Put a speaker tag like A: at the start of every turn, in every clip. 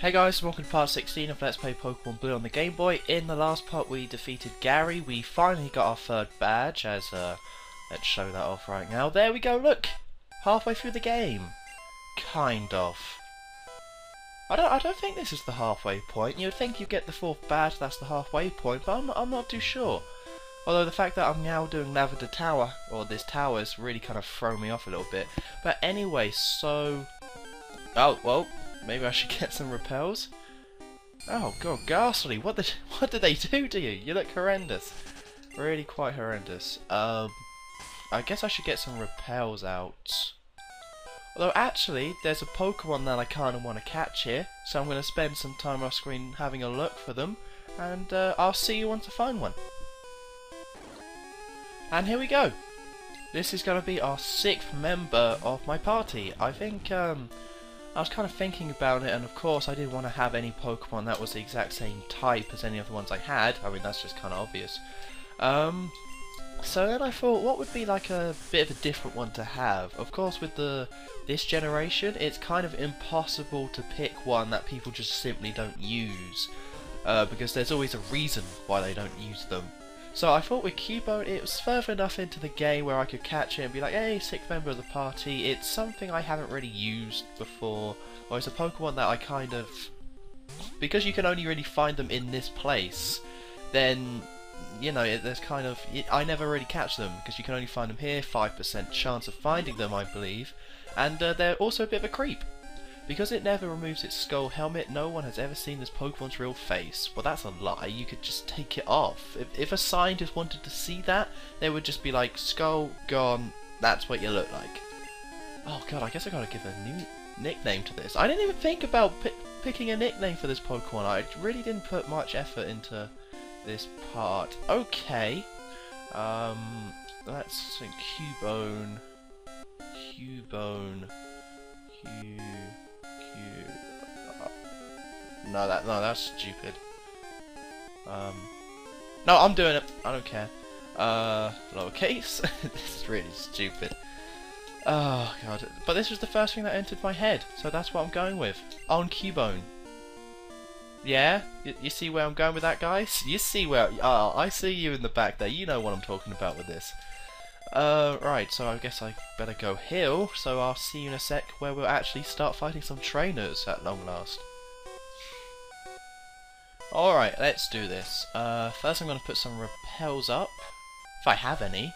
A: Hey guys, welcome to part 16 of Let's Play Pokemon Blue on the Game Boy. In the last part we defeated Gary. We finally got our third badge let's show that off right now. There we go, look! Halfway through the game. Kind of. I don't think this is the halfway point. You'd think you get the fourth badge, that's the halfway point, but I'm not too sure. Although the fact that I'm now doing Lavender Tower, or this tower, has really kind of thrown me off a little bit. But anyway, so... Oh, well... Maybe I should get some repels. Oh god, Ghastly! What did they do to you? You look horrendous. Really quite horrendous. I guess I should get some repels out. Although actually, there's a Pokemon that I kind of want to catch here, so I'm going to spend some time off screen having a look for them, and I'll see you once I find one. And here we go. This is going to be our 6th member of my party. I think I was kind of thinking about it, and of course I didn't want to have any Pokemon that was the exact same type as any of the ones I had. I mean, that's just kind of obvious. So then I thought, what would be like a bit of a different one to have? Of course, with this generation, it's kind of impossible to pick one that people just simply don't use, because there's always a reason why they don't use them. So I thought with Cubone, it was further enough into the game where I could catch it and be like, hey, 6th member of the party. It's something I haven't really used before, or it's a Pokemon that I kind of... Because you can only really find them in this place, then, you know, there's kind of... I never really catch them, because you can only find them here, 5% chance of finding them, I believe, and they're also a bit of a creep. Because it never removes its skull helmet, no one has ever seen this Pokemon's real face. Well, that's a lie. You could just take it off. If a scientist wanted to see that, they would just be like, skull gone, that's what you look like. Oh god, I guess I gotta give a new nickname to this. I didn't even think about picking a nickname for this Pokemon. I really didn't put much effort into this part. Okay. Let's think Cubone. No, that's stupid. No, I'm doing it. I don't care. Lowercase. This is really stupid. Oh god. But this was the first thing that entered my head, so that's what I'm going with. On Cubone. Yeah? You see where I'm going with that, guys? You see where... Oh, I see you in the back there. You know what I'm talking about with this. Right, so I guess I better go heal, so I'll see you in a sec where we'll actually start fighting some trainers at long last. Alright, let's do this. First I'm going to put some repels up, if I have any.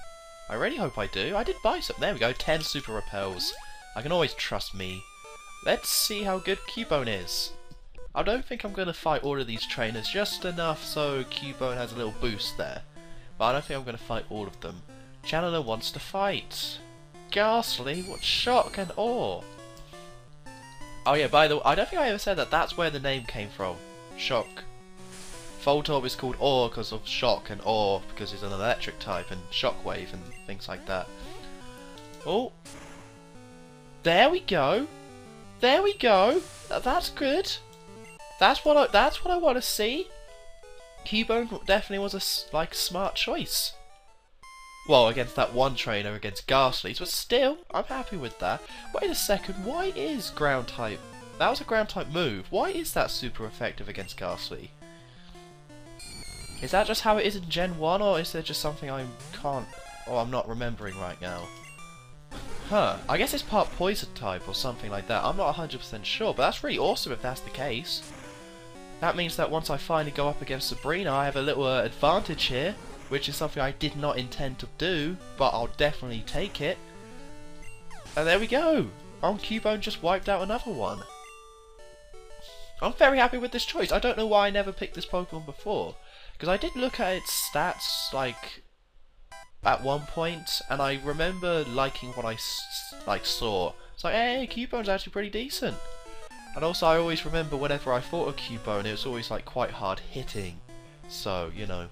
A: I really hope I do. I did buy some. There we go, 10 super repels. I can always trust me. Let's see how good Cubone is. I don't think I'm going to fight all of these trainers, just enough so Cubone has a little boost there. But I don't think I'm going to fight all of them. Channeler wants to fight. Ghastly, what shock and awe. Oh yeah, by the way, I don't think I ever said that. That's where the name came from. Shock. Voltorb is called Awe because of shock, and awe because it's an electric type, and shockwave and things like that. Oh. There we go. There we go. That's good. That's what I want to see. Cubone definitely was a smart choice. Well, against that one trainer against Ghastly's, but still, I'm happy with that. Wait a second, why is ground type... That was a ground type move. Why is that super effective against Ghastly? Is that just how it is in Gen 1, or is there just something I can't... or I'm not remembering right now? Huh, I guess it's part poison type or something like that. I'm not 100% sure, but that's really awesome if that's the case. That means that once I finally go up against Sabrina, I have a little advantage here. Which is something I did not intend to do, but I'll definitely take it. And there we go! Cubone just wiped out another one. I'm very happy with this choice. I don't know why I never picked this Pokemon before. Because I did look at its stats, like, at one point, and I remember liking what I saw. It's like, hey, Cubone's actually pretty decent. And also I always remember whenever I fought a Cubone, it was always like quite hard hitting. So, you know.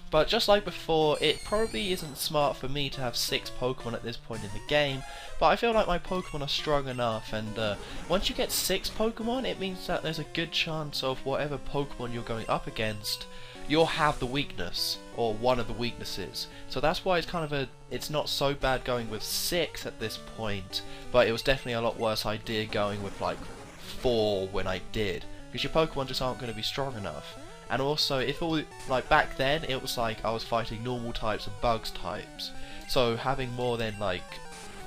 A: But just like before, it probably isn't smart for me to have 6 Pokemon at this point in the game, but I feel like my Pokemon are strong enough, and once you get 6 Pokemon, it means that there's a good chance of whatever Pokemon you're going up against, you'll have the weakness, or one of the weaknesses. So that's why it's kind of it's not so bad going with 6 at this point, but it was definitely a lot worse idea going with like 4 when I did, because your Pokemon just aren't going to be strong enough. And also, if all, like back then, it was like I was fighting normal types and bugs types, so having more than like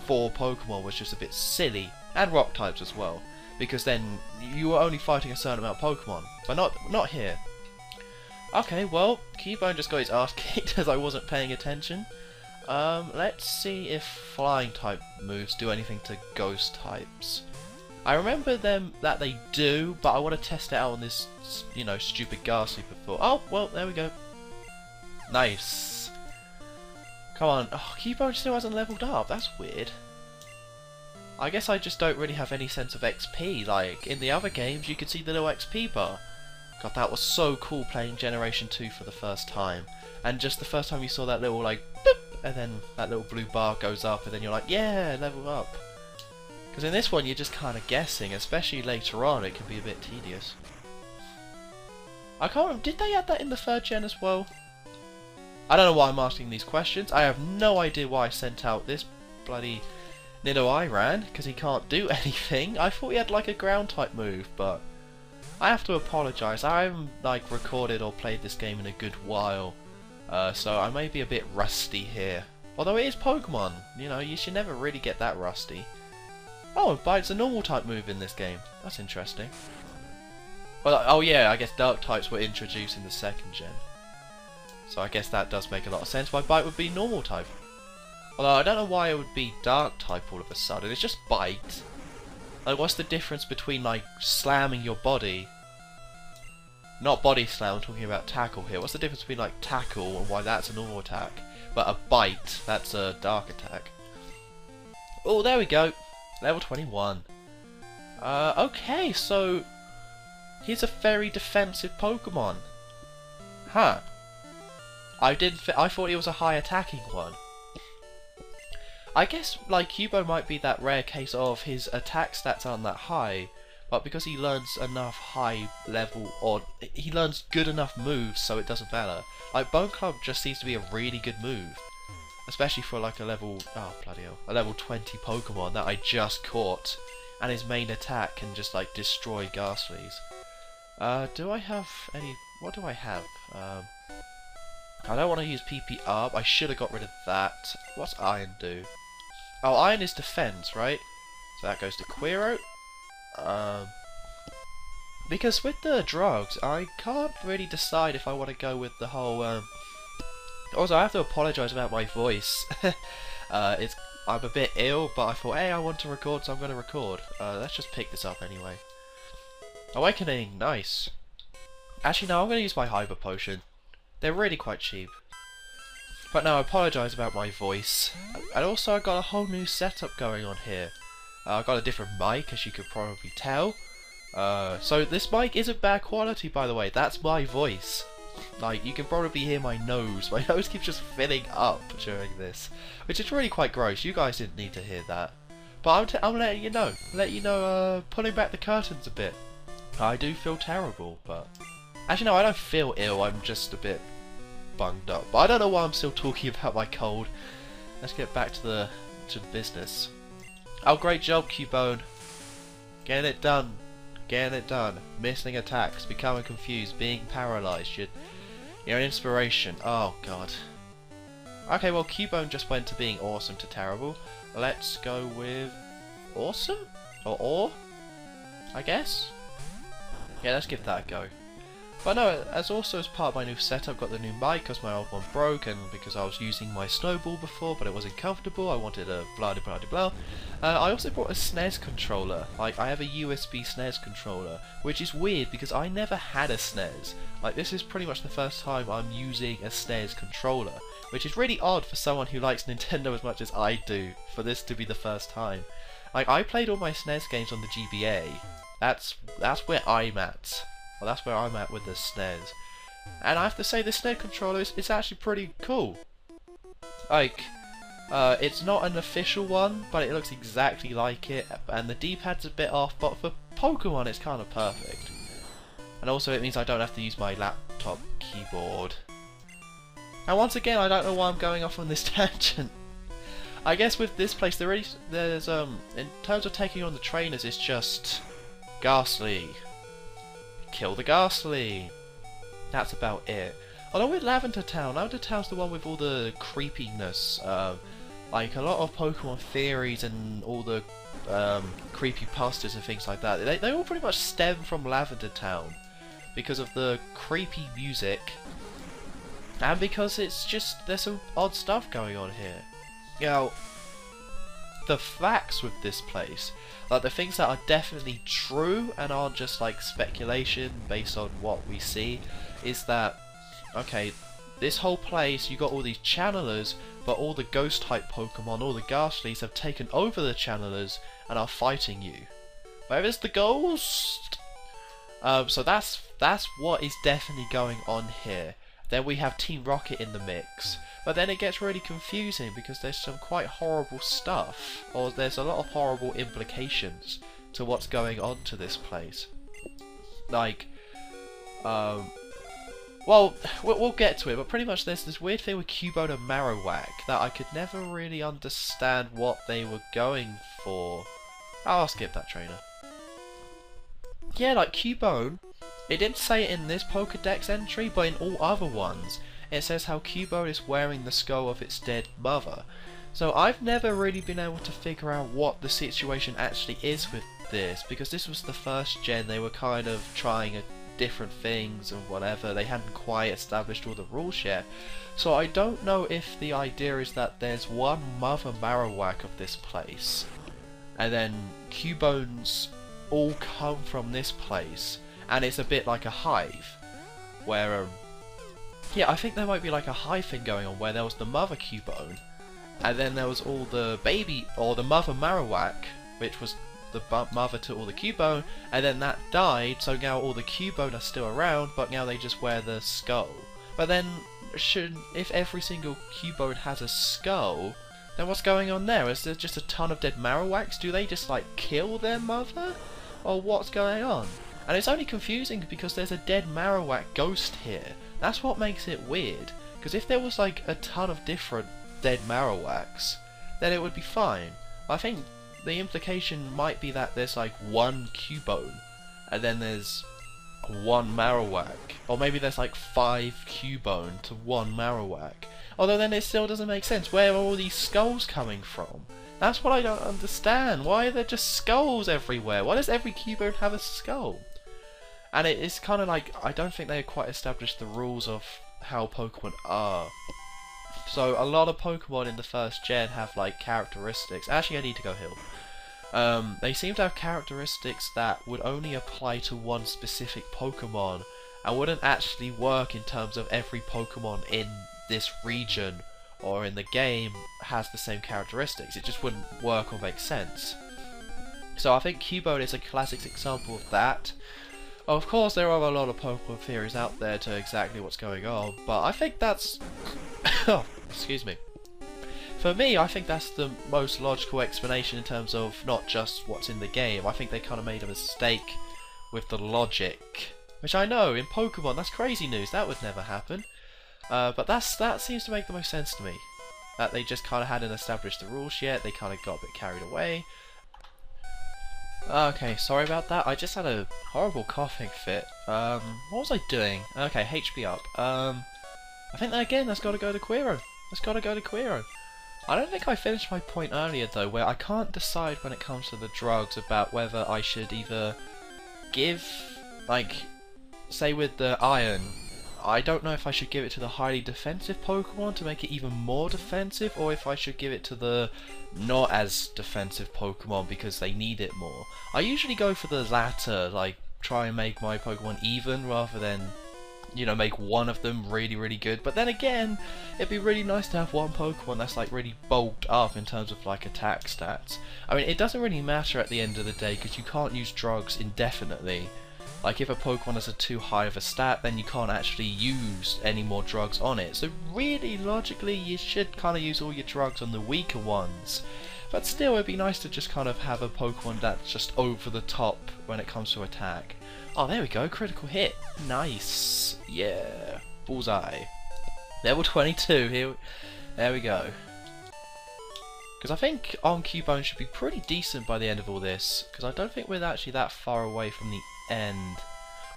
A: 4 Pokemon was just a bit silly, and rock types as well, because then you were only fighting a certain amount of Pokemon, but not here. Okay, well, Cubone just got his ass kicked as I wasn't paying attention. Let's see if flying type moves do anything to ghost types. I remember that they do, but I want to test it out on this, you know, stupid Ghastly before. Oh, well, there we go. Nice. Come on. Oh, Cubone still hasn't leveled up. That's weird. I guess I just don't really have any sense of XP. Like, in the other games, you could see the little XP bar. God, that was so cool playing Generation 2 for the first time. And just the first time you saw that little, like, boop, and then that little blue bar goes up, and then you're like, yeah, level up. Because in this one, you're just kind of guessing, especially later on, it can be a bit tedious. I can't remember, did they add that in the 3rd gen as well? I don't know why I'm asking these questions. I have no idea why I sent out this bloody Nidoiran, because he can't do anything. I thought he had like a ground type move, but I have to apologise. I haven't like recorded or played this game in a good while, so I may be a bit rusty here. Although it is Pokemon, you know, you should never really get that rusty. Oh, and Bite's a normal type move in this game. That's interesting. Well, oh yeah, I guess Dark types were introduced in the 2nd gen. So I guess that does make a lot of sense why Bite would be normal type. Although I don't know why it would be Dark type all of a sudden. It's just Bite. Like, what's the difference between, like, slamming your body? Not body slam, I'm talking about tackle here. What's the difference between, like, tackle and why that's a normal attack? But a bite, that's a dark attack. Oh, there we go. Level 21. Okay, so he's a very defensive Pokemon. Huh. I thought he was a high attacking one. I guess like Cubone might be that rare case of his attack stats aren't that high, but because he learns enough high level, or he learns good enough moves, so it doesn't matter. Like Bone Club just seems to be a really good move, especially for like a level, oh bloody hell, a level 20 Pokemon that I just caught, and his main attack can just like destroy Ghastlies. Do I have any? What do I have? I don't want to use PP up. I should have got rid of that. What's Iron do? Oh, Iron is defense, right? So that goes to Quiro. Because with the drugs, I can't really decide if I want to go with the whole. Also, I have to apologise about my voice. I'm a bit ill, but I thought, hey, I want to record, so I'm going to record. Let's just pick this up anyway. Awakening, nice. Actually, no, I'm going to use my Hyper Potion. They're really quite cheap. But no, I apologise about my voice. And also, I got a whole new setup going on here. I got a different mic, as you could probably tell. So this mic isn't bad quality, by the way. That's my voice. Like, you can probably hear my nose. My nose keeps just filling up during this, which is really quite gross. You guys didn't need to hear that. But I'm letting you know. Pulling back the curtains a bit. I do feel terrible, but... Actually, no, I don't feel ill. I'm just a bit bunged up. But I don't know why I'm still talking about my cold. Let's get back to the business. Oh, great job, Cubone. Getting it done. Getting it done. Missing attacks. Becoming confused. Being paralysed. You're an inspiration. Oh, God. Okay, well, Cubone just went to being awesome to terrible. Let's go with... awesome? Or? I guess? Yeah, let's give that a go. But no, as part of my new setup, got the new mic because my old one broke, and because I was using my Snowball before, but it wasn't comfortable. I wanted a blah blah blah blah. I also brought a SNES controller. Like, I have a USB SNES controller, which is weird because I never had a SNES. Like, this is pretty much the first time I'm using a SNES controller, which is really odd for someone who likes Nintendo as much as I do, for this to be the first time. Like, I played all my SNES games on the GBA. That's where I'm at. Well, that's where I'm at with the SNES. And I have to say, the SNES controller is actually pretty cool. Like, it's not an official one, but it looks exactly like it, and the D-pad's a bit off, but for Pokemon it's kind of perfect. And also it means I don't have to use my laptop keyboard. And once again, I don't know why I'm going off on this tangent. I guess with this place, there's in terms of taking on the trainers, it's just Ghastly. Kill the Ghastly. That's about it. Although with Lavender Town's the one with all the creepiness. Like a lot of Pokemon theories and all the creepypastas and things like that. They all pretty much stem from Lavender Town because of the creepy music and because it's just there's some odd stuff going on here. You know, the facts with this place, like the things that are definitely true and aren't just like speculation based on what we see, is that okay, this whole place you got all these channelers, but all the ghost type Pokemon, all the Ghastlies have taken over the channelers and are fighting you. Where is the ghost? So that's what is definitely going on here. Then we have Team Rocket in the mix. But then it gets really confusing because there's some quite horrible stuff, or there's a lot of horrible implications to what's going on to this place. Like, well, we'll get to it, but pretty much there's this weird thing with Cubone and Marowak that I could never really understand what they were going for. I'll skip that trainer. Yeah, like Cubone, it didn't say it in this Pokedex entry, but in all other ones, it says how Cubone is wearing the skull of its dead mother. So I've never really been able to figure out what the situation actually is with this, because this was the first gen, they were kind of trying different things and whatever, they hadn't quite established all the rules yet. So I don't know if the idea is that there's one Mother Marowak of this place, and then Cubones all come from this place, and it's a bit like a hive, where yeah, I think there might be like a hive thing going on where there was the Mother Cubone, and then there was all the baby, or the Mother Marowak, which was the mother to all the Cubone, and then that died, so now all the Cubone are still around, but now they just wear the skull. But then, if every single Cubone has a skull, then what's going on there? Is there just a ton of dead Marowaks? Do they just like kill their mother? Or what's going on? And it's only confusing because there's a dead Marowak ghost here. That's what makes it weird. Because if there was like a ton of different dead Marowaks, then it would be fine. I think the implication might be that there's like one Cubone, and then there's one Marowak. Or maybe there's like 5 Cubone to 1 Marowak. Although then it still doesn't make sense. Where are all these skulls coming from? That's what I don't understand. Why are there just skulls everywhere? Why does every Cubone have a skull? And it's kind of like, I don't think they quite established the rules of how Pokemon are. So a lot of Pokemon in the first gen have like characteristics. Actually, I need to go heal. They seem to have characteristics that would only apply to one specific Pokemon and wouldn't actually work in terms of every Pokemon in this region or in the game has the same characteristics. It just wouldn't work or make sense. So I think Cubone is a classic example of that. Of course, there are a lot of Pokemon theories out there to exactly what's going on, but I think that's... oh, excuse me. For me, I think that's the most logical explanation in terms of not just what's in the game. I think they kind of made a mistake with the logic. Which I know, in Pokemon, that's crazy news, that would never happen. But that seems to make the most sense to me. That they just kind of hadn't established the rules yet, they kind of got a bit carried away. Okay, sorry about that, I just had a horrible coughing fit. What was I doing? Okay, HP up. I think that again, that's gotta go to Quiro. That's gotta go to Quiro. I don't think I finished my point earlier though, where I can't decide when it comes to the drugs about whether I should either give, like, say with the iron, I don't know if I should give it to the highly defensive Pokemon to make it even more defensive, or if I should give it to the not as defensive Pokemon because they need it more. I usually go for the latter, like try and make my Pokemon even rather than, you know, make one of them really, really good. But then again, it'd be really nice to have one Pokemon that's like really bulked up in terms of like attack stats. I mean, it doesn't really matter at the end of the day because you can't use drugs indefinitely. Like if a Pokemon has a too high of a stat, then you can't actually use any more drugs on it. So really, logically, you should kind of use all your drugs on the weaker ones. But still, it'd be nice to just kind of have a Pokemon that's just over the top when it comes to attack. Oh, there we go, critical hit. Nice. Yeah. Bullseye. Level 22, here. There we go. Because I think on Cubone should be pretty decent by the end of all this. Because I don't think we're actually that far away from the end.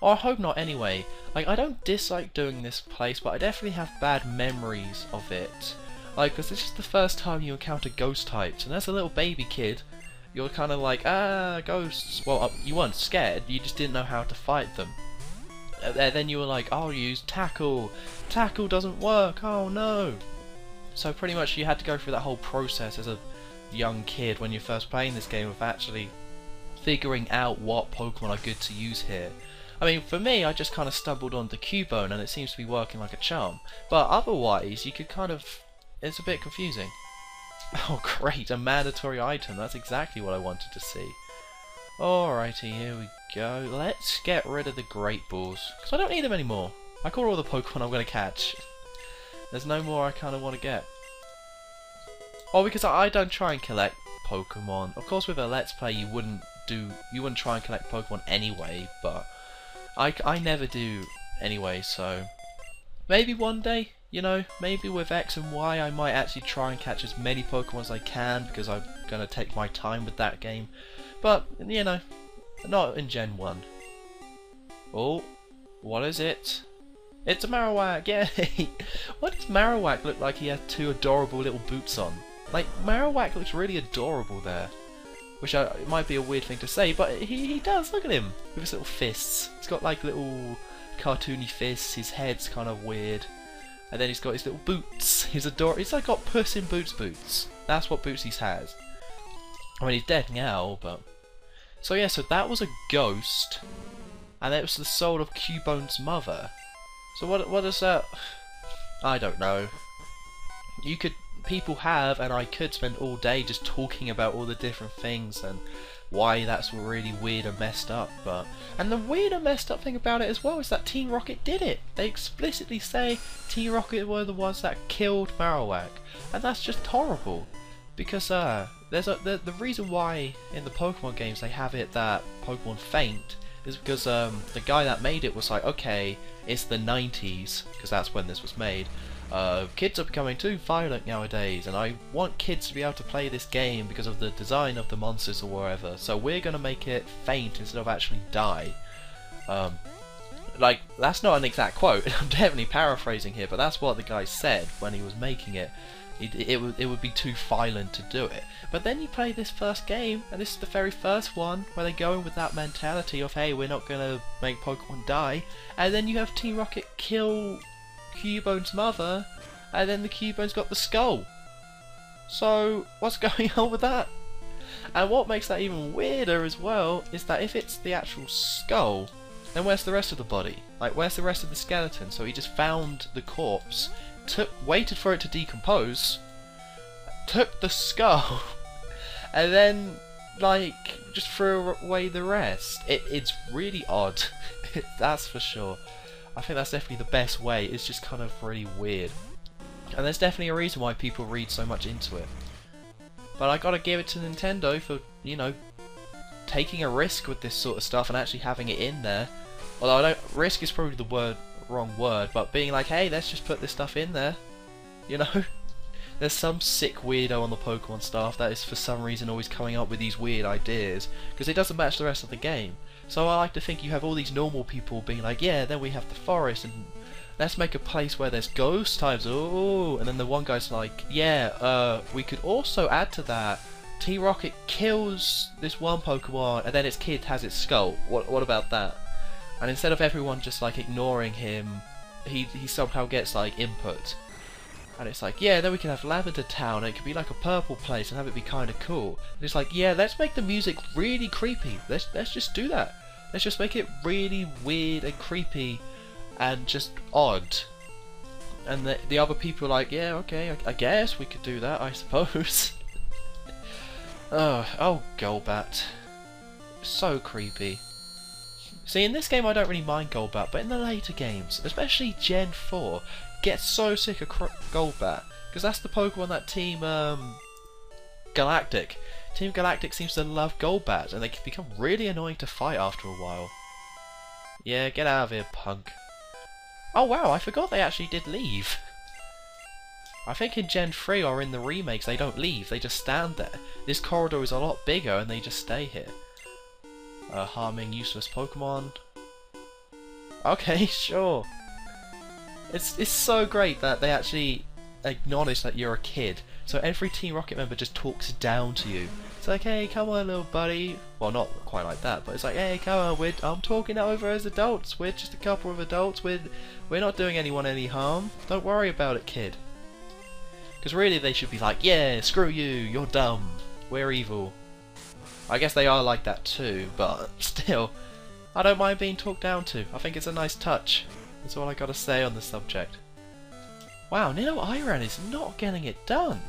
A: Or I hope not anyway. Like, I don't dislike doing this place, but I definitely have bad memories of it. Like, because this is the first time you encounter ghost types, and as a little baby kid, you're kind of like, ah, ghosts. Well, you weren't scared, you just didn't know how to fight them. Then you were like, I'll use tackle. Tackle doesn't work, oh no. So pretty much you had to go through that whole process as a young kid when you're first playing this game of actually figuring out what Pokemon are good to use here. I mean, for me, I just kind of stumbled onto Cubone and it seems to be working like a charm. But otherwise, you could kind of... it's a bit confusing. Oh great, a mandatory item, that's exactly what I wanted to see. Alrighty, here we go. Let's get rid of the Great Balls, because I don't need them anymore. I caught all the Pokemon I'm going to catch. There's no more I kind of want to get. Oh, because I don't try and collect Pokemon. Of course, with a Let's Play, you wouldn't try and collect Pokemon anyway, but I never do anyway, so maybe one day, you know, maybe with X and Y I might actually try and catch as many Pokemon as I can, because I'm going to take my time with that game, but, you know, not in Gen 1. Oh, what is it? It's a Marowak, yay! Why does Marowak look like he has two adorable little boots on? Like, Marowak looks really adorable there. Which it might be a weird thing to say, but he does, look at him! With his little fists. He's got like little cartoony fists, his head's kind of weird. And then he's got his little boots. He's like got Puss in Boots boots. That's what boots he has. I mean, he's dead now, but... So yeah, so that was a ghost. And that was the soul of Cubone's mother. So what is that? I don't know. People have, and I could spend all day just talking about all the different things and why that's really weird and messed up, and the weird and messed up thing about it as well is that Team Rocket did it. They explicitly say Team Rocket were the ones that killed Marowak, and that's just horrible. Because the reason why in the Pokemon games they have it that Pokemon faint is because the guy that made it was like, okay, it's the 90s, because that's when this was made. Kids are becoming too violent nowadays, and I want kids to be able to play this game because of the design of the monsters or whatever, so we're gonna make it faint instead of actually die. Like, that's not an exact quote, I'm definitely paraphrasing here, but that's what the guy said when he was making it. It would be too violent to do it. But then you play this first game, and this is the very first one where they go in with that mentality of, hey, we're not gonna make Pokemon die, and then you have Team Rocket kill Cubone's mother, and then the Cubone's got the skull. So what's going on with that? And what makes that even weirder as well is that if it's the actual skull, then where's the rest of the body? Like, where's the rest of the skeleton? So he just found the corpse, waited for it to decompose, took the skull, and then like just threw away the rest. It's really odd. That's for sure. I think that's definitely the best way. It's just kind of really weird. And there's definitely a reason why people read so much into it. But I gotta give it to Nintendo for, you know, taking a risk with this sort of stuff and actually having it in there. Although risk is probably the wrong word, but being like, hey, let's just put this stuff in there. You know? There's some sick weirdo on the Pokemon staff that is for some reason always coming up with these weird ideas, because it doesn't match the rest of the game. So I like to think you have all these normal people being like, yeah, then we have the forest, and let's make a place where there's ghost types, oh, and then the one guy's like, yeah, we could also add to that, Team Rocket kills this one Pokemon, and then its kid has its skull. What about that? And instead of everyone just like ignoring him, he somehow gets like input. And it's like, yeah, then we can have Lavender Town, and it could be like a purple place and have it be kind of cool. And it's like, yeah, let's make the music really creepy. Let's just do that. Let's just make it really weird and creepy and just odd. And the other people are like, yeah, okay, I guess we could do that, I suppose. Oh, Golbat. So creepy. See, in this game I don't really mind Golbat, but in the later games, especially Gen 4, get so sick of Golbat, because that's the Pokemon that Team Galactic seems to love Golbat, and they can become really annoying to fight after a while. Yeah, get out of here, punk. Oh wow, I forgot they actually did leave. I think in Gen 3 or in the remakes they don't leave, they just stand there. This corridor is a lot bigger and they just stay here. Harming useless Pokemon. Okay, sure. It's so great that they actually acknowledge that you're a kid. So every Team Rocket member just talks down to you. It's like, hey, come on, little buddy. Well, not quite like that, but it's like, hey, come on, I'm talking over as adults. We're just a couple of adults. We're not doing anyone any harm. Don't worry about it, kid. Because really, they should be like, yeah, screw you. You're dumb. We're evil. I guess they are like that too, but still, I don't mind being talked down to. I think it's a nice touch. That's all I gotta say on the subject. Wow, Nidoiran is not getting it done.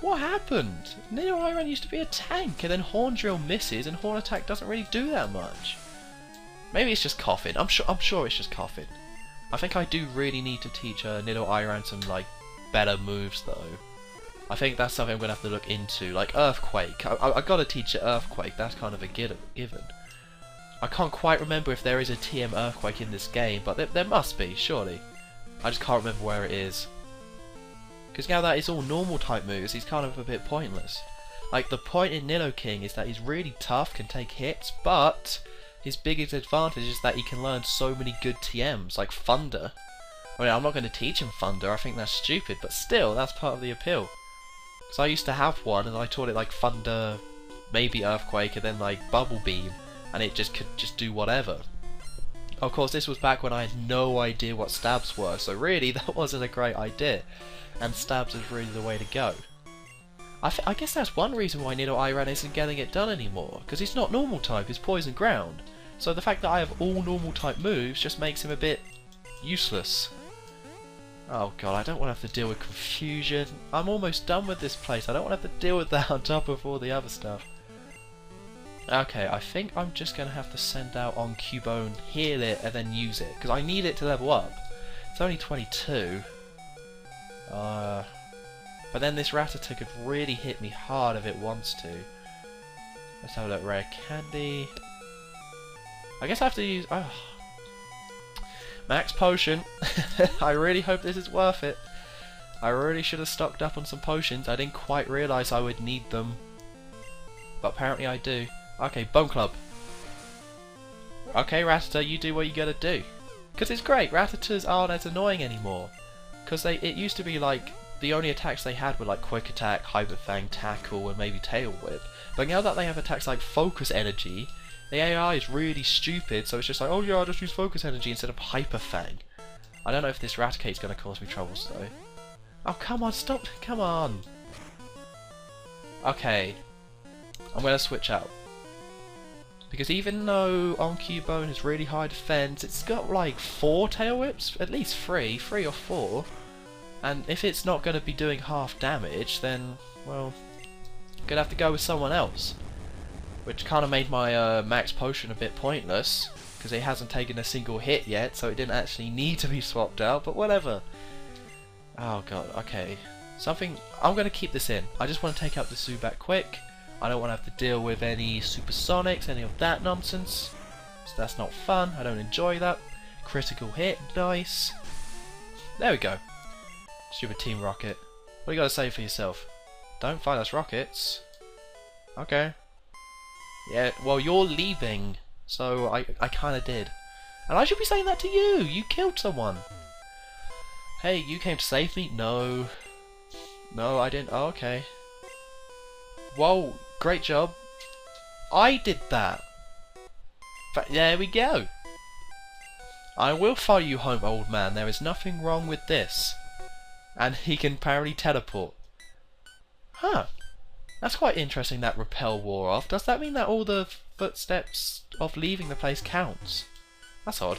A: What happened? Nidoiran used to be a tank, and then Horn Drill misses, and Horn Attack doesn't really do that much. Maybe it's just coughing. I'm sure it's just coughing. I think I do really need to teach Nidoiran some like better moves though. I think that's something I'm gonna have to look into, like Earthquake. I gotta teach it Earthquake. That's kind of a given. I can't quite remember if there is a TM Earthquake in this game, but there must be, surely. I just can't remember where it is. Because now that it's all normal type moves, he's kind of a bit pointless. Like, the point in Nidoking is that he's really tough, can take hits, but his biggest advantage is that he can learn so many good TMs, like Thunder. I mean, I'm not going to teach him Thunder, I think that's stupid, but still, that's part of the appeal. Because I used to have one, and I taught it like Thunder, maybe Earthquake, and then like Bubble Beam, and it just could just do whatever. Of course, this was back when I had no idea what stabs were, so really that wasn't a great idea, and stabs is really the way to go. I guess that's one reason why Nidoiran isn't getting it done anymore, because he's not normal type, he's poison ground. So the fact that I have all normal type moves just makes him a bit useless. Oh god, I don't want to have to deal with confusion. I'm almost done with this place, I don't want to have to deal with that on top of all the other stuff. Okay, I think I'm just going to have to send out on Cubone, heal it, and then use it. Because I need it to level up. It's only 22. But then this Rattata could really hit me hard if it wants to. Let's have a look. Rare Candy. I guess I have to use... Oh. Max Potion. I really hope this is worth it. I really should have stocked up on some potions. I didn't quite realise I would need them. But apparently I do. Okay, Bone Club. Okay, Rattata, you do what you gotta do. Because it's great, Rattatas aren't as annoying anymore. Because it used to be like, the only attacks they had were like Quick Attack, Hyper Fang, Tackle, and maybe Tail Whip. But now that they have attacks like Focus Energy, the AI is really stupid, so it's just like, oh yeah, I'll just use Focus Energy instead of Hyper Fang. I don't know if this Raticate's gonna cause me troubles though. Oh, come on, stop, come on. Okay. I'm gonna switch out. Because even though Cubone has really high defense, it's got like 4 Tail Whips, at least 3 or 4. And if it's not going to be doing half damage, then, well, I'm going to have to go with someone else. Which kind of made my Max Potion a bit pointless, because it hasn't taken a single hit yet, so it didn't actually need to be swapped out, but whatever. Oh god, okay. I'm going to keep this in. I just want to take out the Zubat quick. I don't want to have to deal with any Supersonics, any of that nonsense. So that's not fun, I don't enjoy that. Critical hit, nice. There we go. Stupid Team Rocket. What do you got to say for yourself? Don't fight us rockets. Okay. Yeah, well you're leaving, so I kinda did. And I should be saying that to you! You killed someone! Hey, you came to save me? No. No, I didn't. Oh, okay. Whoa, great job. I did that. But there we go. I will follow you home, old man. There is nothing wrong with this. And he can apparently teleport. Huh. That's quite interesting that repel wore off. Does that mean that all the footsteps of leaving the place counts? That's odd.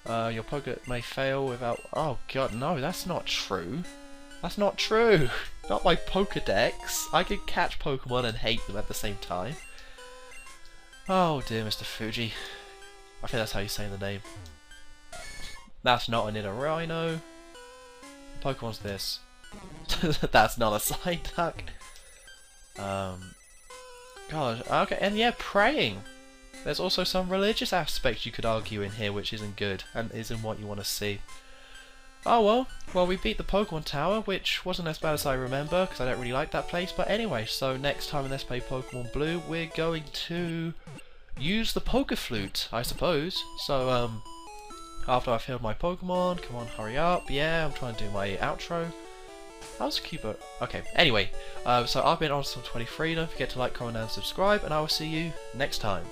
A: Your Poké may fail without... Oh god, no, that's not true. That's not true. Not my Pokédex. I can catch Pokemon and hate them at the same time. Oh dear, Mr. Fuji. I think that's how you say the name. That's not an Rhino. Pokemon's this. That's not a Psyduck. God, okay, and yeah, praying. There's also some religious aspects you could argue in here which isn't good, and isn't what you want to see. Oh well, we beat the Pokemon Tower, which wasn't as bad as I remember, because I don't really like that place, but anyway, so next time in Let's Play Pokemon Blue, we're going to use the Poké Flute, I suppose. So, after I've healed my Pokemon, come on, hurry up, yeah, I'm trying to do my outro. How's Cuba? Okay, anyway, so I've been Awesome23, don't forget to like, comment and subscribe, and I will see you next time.